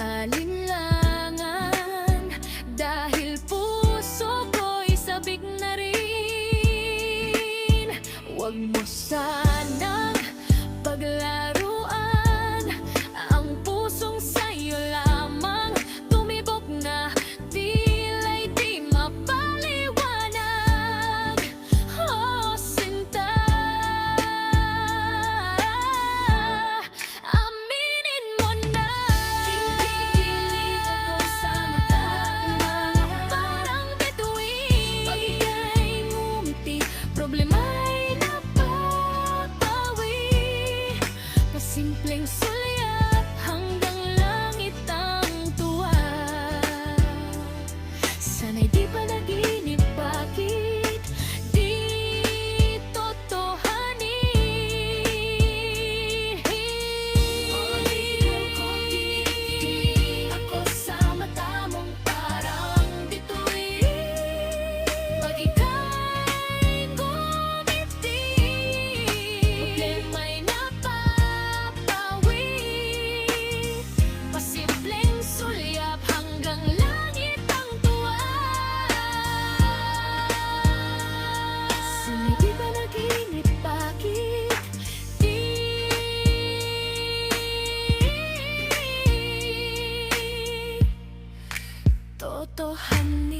alinlangan, dahil puso ko'y sabik na rin. Huwag mo sanang paglaruan ang pusong sa'yo lamang tumibok na tila'y di mapaliwanag. Oh, sinta, aminin mo na kinikilig ako sa mata, parang bituin. Pag ika'y ngumiti, problema'y napapawi. Pasimpleng sulyap hanggang langit ang tuwa. Sana'y di panaginip, bakit di totohanin? Ligaw ko, tinig ako sa mata mong parang bituin. Pag ika'y ngumiti, problema'y napapawi. Pasimpleng sulyap hanggang langit ang tuwa. Sana'y di panaginip, bakit di totohanin?